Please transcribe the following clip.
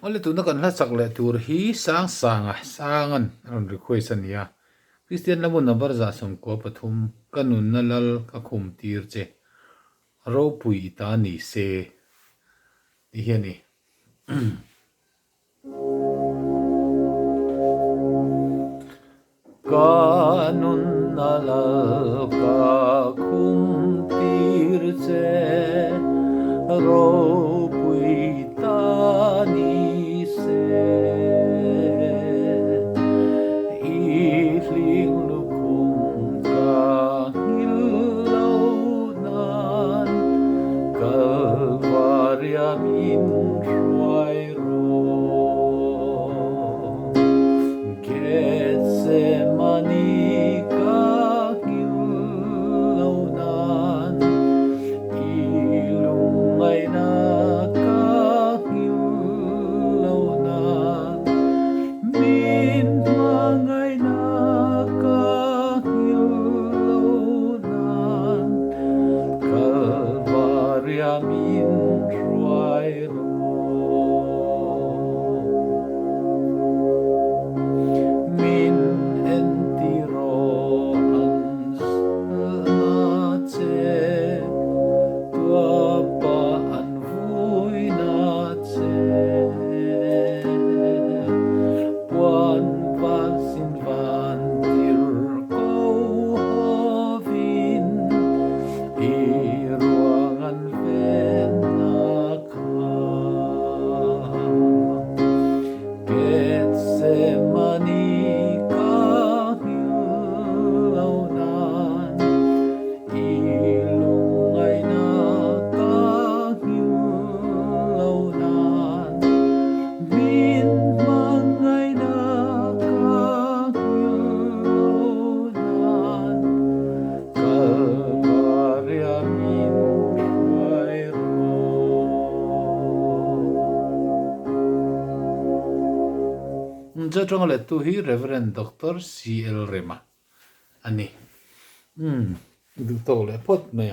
ole tu na kan la sak le tur hi sang sanga sangan an request ania Christian lamun na barza som ko pathum kanun na lal ka khum tir che ro pui ta ni se ti hiani kanun na lal ka khum tir che ro pui ta ni se hling lukum ka hilau nan kalvaria min ruai ro Getsemani ka hilau nan ilungai na ka hilau nan min mangai na ka hilau nan kalvaria min ruai ro min entiro ans na che tua pa an vui na che Puan van sin van tir ko hovin I ruangan ven na ka Getsemani ka hilau nan ilungai na ka hilau nan min mangai na ka hilau nan kalvaria min ruai ro Jatong le tu hi Reverend Dr. C.L. Rema ani du to le pot me